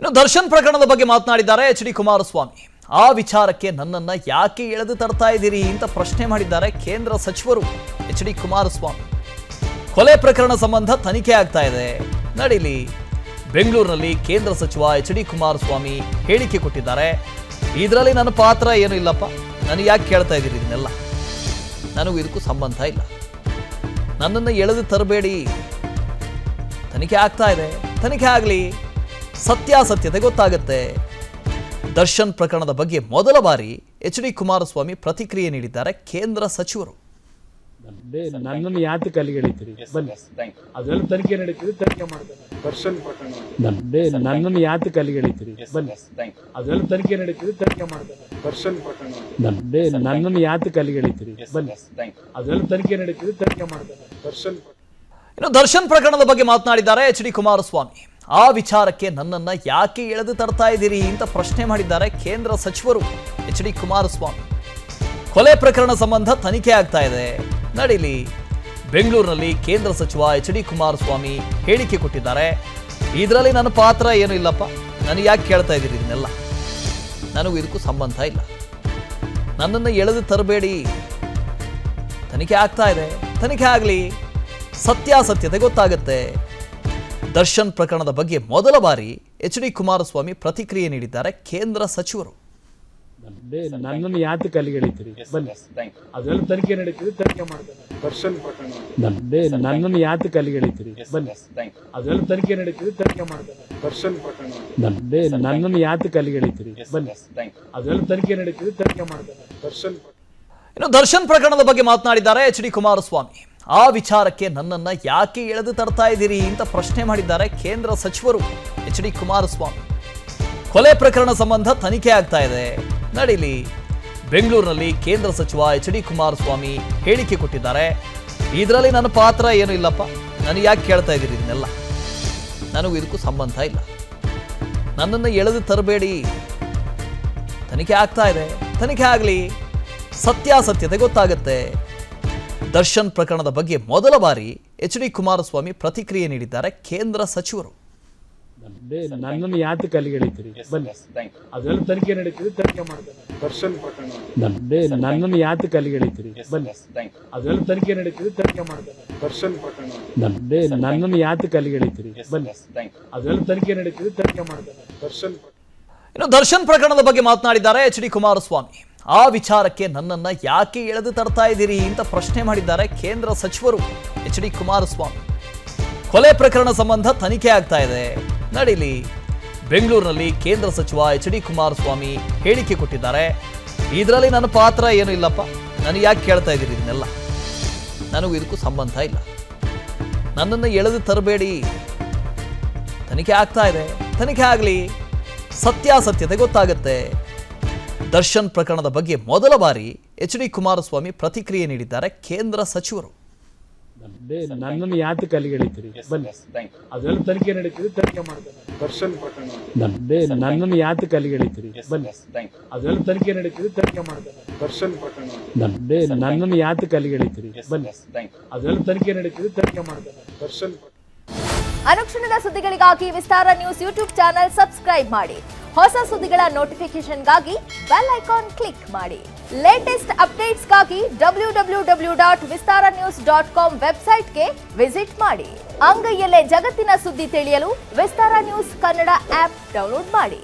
ಇನ್ನು ದರ್ಶನ್ ಪ್ರಕರಣದ ಬಗ್ಗೆ ಮಾತನಾಡಿದ್ದಾರೆ ಎಚ್.ಡಿ. ಕುಮಾರಸ್ವಾಮಿ. ಆ ವಿಚಾರಕ್ಕೆ ನನ್ನನ್ನ ಯಾಕೆ ಎಳೆದು ತರ್ತಾ ಇದ್ದೀರಿ ಅಂತ ಪ್ರಶ್ನೆ ಮಾಡಿದ್ದಾರೆ ಕೇಂದ್ರ ಸಚಿವರು ಎಚ್.ಡಿ. ಕುಮಾರಸ್ವಾಮಿ. ಕೊಲೆ ಪ್ರಕರಣ ಸಂಬಂಧ ತನಿಖೆ ಆಗ್ತಾ ಇದೆ, ನಡೀಲಿ. ಬೆಂಗಳೂರಿನಲ್ಲಿ ಕೇಂದ್ರ ಸಚಿವ ಎಚ್.ಡಿ. ಕುಮಾರಸ್ವಾಮಿ ಹೇಳಿಕೆ ಕೊಟ್ಟಿದ್ದಾರೆ. ಇದರಲ್ಲಿ ನನ್ನ ಪಾತ್ರ ಏನು ಇಲ್ಲಪ್ಪ, ನನಗೆ ಯಾಕೆ ಕೇಳ್ತಾ ಇದ್ದೀರಿ ಇದನ್ನೆಲ್ಲ, ನನಗೂ ಇದಕ್ಕೂ ಸಂಬಂಧ ಇಲ್ಲ, ನನ್ನನ್ನು ಎಳೆದು ತರಬೇಡಿ, ತನಿಖೆ ಆಗ್ತಾ ಇದೆ, ತನಿಖೆ ಆಗಲಿ, ಸತ್ಯಾಸತ್ಯತೆ ಗೊತ್ತಾಗುತ್ತೆ. ದರ್ಶನ್ ಪ್ರಕರಣದ ಬಗ್ಗೆ ಮೊದಲ ಬಾರಿ ಎಚ್.ಡಿ. ಕುಮಾರಸ್ವಾಮಿ ಪ್ರತಿಕ್ರಿಯೆ ನೀಡಿದ್ದಾರೆ ಕೇಂದ್ರ ಸಚಿವರು. ನನ್ನನ್ನು ಯಾತಕ್ಕೆ ಅಲ್ಲಿಗೆ ಎಳಿತೀರಿ? ಬನ್ನಿ, ಅದೆಲ್ಲ ತನಿಖೆ ನಡೀತಿದೆ, ತನಿಖೆ ಮಾಡ್ತಾರೆ. ದರ್ಶನ್ ಪ್ರಕರಣ ನನ್ನನ್ನು ಯಾತಕ್ಕೆ ಅಲ್ಲಿಗೆ ಎಳಿತೀರಿ? ಬನ್ನಿ, ಅದೆಲ್ಲ ತನಿಖೆ ನಡೀತಿದೆ, ತನಿಖೆ ಮಾಡ್ತಾರೆ. ದರ್ಶನ್ ಪ್ರಕರಣ ನನ್ನನ್ನು ಯಾತಕ್ಕೆ ಅಲ್ಲಿಗೆ ಎಳಿತೀರಿ? ಬನ್ನಿ, ಅದೆಲ್ಲ ತನಿಖೆ ನಡೀತಿದೆ, ತನಿಖೆ ಮಾಡ್ತಾರೆ. ದರ್ಶನ್ ಇನ್ನು ದರ್ಶನ್ ಪ್ರಕರಣದ ಬಗ್ಗೆ ಮಾತನಾಡಿದ್ದಾರೆ ಎಚ್.ಡಿ. ಕುಮಾರಸ್ವಾಮಿ. ಆ ವಿಚಾರಕ್ಕೆ ನನ್ನನ್ನ ಯಾಕೆ ಎಳೆದು ತರ್ತಾ ಇದ್ದೀರಿ ಅಂತ ಪ್ರಶ್ನೆ ಮಾಡಿದ್ದಾರೆ ಕೇಂದ್ರ ಸಚಿವರು ಎಚ್.ಡಿ. ಕುಮಾರಸ್ವಾಮಿ. ಕೊಲೆ ಪ್ರಕರಣ ಸಂಬಂಧ ತನಿಖೆ ಆಗ್ತಾ ಇದೆ, ನಡೀಲಿ. ಬೆಂಗಳೂರಿನಲ್ಲಿ ಕೇಂದ್ರ ಸಚಿವ ಎಚ್.ಡಿ. ಕುಮಾರಸ್ವಾಮಿ ಹೇಳಿಕೆ ಕೊಟ್ಟಿದ್ದಾರೆ. ಇದರಲ್ಲಿ ನನ್ನ ಪಾತ್ರ ಏನು ಇಲ್ಲಪ್ಪ, ನನಗೆ ಯಾಕೆ ಕೇಳ್ತಾ ಇದ್ದೀರಿ ಇದನ್ನೆಲ್ಲ, ನನಗೂ ಇದಕ್ಕೂ ಸಂಬಂಧ ಇಲ್ಲ, ನನ್ನನ್ನು ಎಳೆದು ತರಬೇಡಿ, ತನಿಖೆ ಆಗ್ತಾ ಇದೆ, ತನಿಖೆ ಆಗಲಿ, ಸತ್ಯಾಸತ್ಯತೆ ಗೊತ್ತಾಗುತ್ತೆ. ದರ್ಶನ್ ಪ್ರಕರಣದ ಬಗ್ಗೆ ಮೊದಲ ಬಾರಿ ಎಚ್.ಡಿ. ಕುಮಾರಸ್ವಾಮಿ ಪ್ರತಿಕ್ರಿಯೆ ನೀಡಿದ್ದಾರೆ ಕೇಂದ್ರ ಸಚಿವರು. ನನ್ನನ್ನು ಯಾತಕ್ಕೆ ಅಲ್ಲಿಗೆ ಎಳಿತೀರಿ? ಬನ್ನಿ, ಅದೆಲ್ಲ ತನಿಖೆ ನಡೀತಿದೆ, ತನಿಖೆ ಮಾಡ್ತಾರೆ. ದರ್ಶನ್ ಪ್ರಕರಣ ನನ್ನನ್ನು ಯಾತಕ್ಕೆ ಅಲ್ಲಿಗೆ ಎಳಿತೀರಿ? ಬನ್ನಿ, ಅದೆಲ್ಲ ತನಿಖೆ ನಡೀತಿದೆ, ತನಿಖೆ ಮಾಡ್ತಾರೆ. ದರ್ಶನ್ ಪ್ರಕರಣ ನನ್ನನ್ನು ಯಾತಕ್ಕೆ ಅಲ್ಲಿಗೆ ಎಳಿತೀರಿ? ಬನ್ನಿ, ಅದೆಲ್ಲ ತನಿಖೆ ನಡೀತಿದೆ, ತನಿಖೆ ಮಾಡ್ತಾರೆ. ದರ್ಶನ್ ಇನ್ನು ದರ್ಶನ್ ಪ್ರಕರಣದ ಬಗ್ಗೆ ಮಾತನಾಡಿದ್ದಾರೆ ಎಚ್.ಡಿ. ಕುಮಾರಸ್ವಾಮಿ. ಆ ವಿಚಾರಕ್ಕೆ ನನ್ನನ್ನ ಯಾಕೆ ಎಳೆದು ತರ್ತಾ ಇದ್ದೀರಿ ಅಂತ ಪ್ರಶ್ನೆ ಮಾಡಿದ್ದಾರೆ ಕೇಂದ್ರ ಸಚಿವರು ಎಚ್.ಡಿ. ಕುಮಾರಸ್ವಾಮಿ. ಕೊಲೆ ಪ್ರಕರಣ ಸಂಬಂಧ ತನಿಖೆ ಆಗ್ತಾ ಇದೆ, ನಡೀಲಿ. ಬೆಂಗಳೂರಿನಲ್ಲಿ ಕೇಂದ್ರ ಸಚಿವ ಎಚ್.ಡಿ. ಕುಮಾರಸ್ವಾಮಿ ಹೇಳಿಕೆ ಕೊಟ್ಟಿದ್ದಾರೆ. ಇದರಲ್ಲಿ ನನ್ನ ಪಾತ್ರ ಏನು ಇಲ್ಲಪ್ಪ, ನನಗೆ ಯಾಕೆ ಕೇಳ್ತಾ ಇದ್ದೀರಿ ಇದನ್ನೆಲ್ಲ, ನನಗೂ ಇದಕ್ಕೂ ಸಂಬಂಧ ಇಲ್ಲ, ನನ್ನನ್ನು ಎಳೆದು ತರಬೇಡಿ, ತನಿಖೆ ಆಗ್ತಾ ಇದೆ, ತನಿಖೆ ಆಗಲಿ, ಸತ್ಯಾಸತ್ಯತೆ ಗೊತ್ತಾಗುತ್ತೆ. ದರ್ಶನ್ ಪ್ರಕರಣದ ಬಗ್ಗೆ ಮೊದಲ ಬಾರಿ ಎಚ್.ಡಿ. ಕುಮಾರಸ್ವಾಮಿ ಪ್ರತಿಕ್ರಿಯೆ ನೀಡಿದ್ದಾರೆ ಕೇಂದ್ರ ಸಚಿವರು. ನನ್ನನ್ನು ಯಾತಕ್ಕೆ ಅಲ್ಲಿಗೆ ಎಳಿತೀರಿ? ಬನ್ನಿ, ಅದೆಲ್ಲ ತನಿಖೆ ನಡೀತಿದೆ, ತನಿಖೆ ಮಾಡ್ತಾರೆ. ದರ್ಶನ್ ಪ್ರಕರಣ ನನ್ನನ್ನು ಯಾತಕ್ಕೆ ಅಲ್ಲಿಗೆ ಎಳಿತೀರಿ? ಬನ್ನಿ, ಅದೆಲ್ಲ ತನಿಖೆ ನಡೀತಿದೆ, ತನಿಖೆ ಮಾಡ್ತಾರೆ. ದರ್ಶನ್ ಪ್ರಕರಣ ನನ್ನನ್ನು ಯಾತಕ್ಕೆ ಅಲ್ಲಿಗೆ ಎಳಿತೀರಿ? ಬನ್ನಿ, ಅದೆಲ್ಲ ತನಿಖೆ ನಡೀತಿದೆ, ತನಿಖೆ ಮಾಡ್ತಾರೆ. ದರ್ಶನ್ ಇನ್ನು ದರ್ಶನ್ ಪ್ರಕರಣದ ಬಗ್ಗೆ ಮಾತನಾಡಿದ್ದಾರೆ ಎಚ್.ಡಿ. ಕುಮಾರಸ್ವಾಮಿ. ಆ ವಿಚಾರಕ್ಕೆ ನನ್ನನ್ನ ಯಾಕೆ ಎಳೆದು ತರ್ತಾ ಇದ್ದೀರಿ ಅಂತ ಪ್ರಶ್ನೆ ಮಾಡಿದ್ದಾರೆ ಕೇಂದ್ರ ಸಚಿವರು ಎಚ್.ಡಿ. ಕುಮಾರಸ್ವಾಮಿ. ಕೊಲೆ ಪ್ರಕರಣ ಸಂಬಂಧ ತನಿಖೆ ಆಗ್ತಾ ಇದೆ, ನಡೀಲಿ. ಬೆಂಗಳೂರಿನಲ್ಲಿ ಕೇಂದ್ರ ಸಚಿವ ಎಚ್.ಡಿ. ಕುಮಾರಸ್ವಾಮಿ ಹೇಳಿಕೆ ಕೊಟ್ಟಿದ್ದಾರೆ. ಇದರಲ್ಲಿ ನನ್ನ ಪಾತ್ರ ಏನು ಇಲ್ಲಪ್ಪ, ನನಗೆ ಯಾಕೆ ಕೇಳ್ತಾ ಇದ್ದೀರಿ ಇದನ್ನೆಲ್ಲ, ನನಗೂ ಇದಕ್ಕೂ ಸಂಬಂಧ ಇಲ್ಲ, ನನ್ನನ್ನು ಎಳೆದು ತರಬೇಡಿ, ತನಿಖೆ ಆಗ್ತಾ ಇದೆ, ತನಿಖೆ ಆಗಲಿ, ಸತ್ಯಾಸತ್ಯತೆ ಗೊತ್ತಾಗುತ್ತೆ. ದರ್ಶನ್ ಪ್ರಕರಣದ ಬಗ್ಗೆ ಮೊದಲ ಬಾರಿ ಎಚ್.ಡಿ. ಕುಮಾರಸ್ವಾಮಿ ಪ್ರತಿಕ್ರಿಯೆ ನೀಡಿದ್ದಾರೆ ಕೇಂದ್ರ ಸಚಿವರು. ನನ್ನನ್ನು ಯಾತಕ್ಕೆ ಅಲ್ಲಿಗೆ ಎಳಿತೀರಿ? ಬನ್ನಿ, ಅದೆಲ್ಲ ತನಿಖೆ ನಡೀತಿದೆ, ತನಿಖೆ ಮಾಡ್ತಾರೆ. ದರ್ಶನ್ ಪ್ರಕರಣ ನನ್ನನ್ನು ಯಾತಕ್ಕೆ ಅಲ್ಲಿಗೆ ಎಳಿತೀರಿ? ಬನ್ನಿ, ಅದೆಲ್ಲ ತನಿಖೆ ನಡೀತಿದೆ, ತನಿಖೆ ಮಾಡ್ತಾರೆ. ದರ್ಶನ್ ಪ್ರಕರಣ ನನ್ನನ್ನು ಯಾತಕ್ಕೆ ಅಲ್ಲಿಗೆ ಎಳಿತೀರಿ? ಬನ್ನಿ, ಅದೆಲ್ಲ ತನಿಖೆ ನಡೀತಿದೆ, ತನಿಖೆ ಮಾಡ್ತಾರೆ. ದರ್ಶನ್ ಅನುಕ್ಷಣದ ಸುದ್ದಿಗಳಿಗಾಗಿ ವಿಸ್ತಾರ ನ್ಯೂಸ್ ಯೂಟ್ಯೂಬ್ ಚಾನೆಲ್ ಸಬ್ಸ್ಕ್ರೈಬ್ ಮಾಡಿ. ಹೊಸ ಸುದ್ದಿಗಳ ನೋಟಿಫಿಕೇಶನ್ಗಾಗಿ ಬೆಲ್ ಐಕಾನ್ ಕ್ಲಿಕ್ ಮಾಡಿ. ಲೇಟೆಸ್ಟ್ ಅಪ್ಡೇಟ್ಸ್ಗಾಗಿ www.vistaranews.com ವೆಬ್ಸೈಟ್ಗೆ ವಿಸಿಟ್ ಮಾಡಿ. ಅಂಗೈಯಲ್ಲೇ ಜಗತ್ತಿನ ಸುದ್ದಿ ತಿಳಿಯಲು ವಿಸ್ತಾರ ನ್ಯೂಸ್ ಕನ್ನಡ ಆಪ್ ಡೌನ್ಲೋಡ್ ಮಾಡಿ.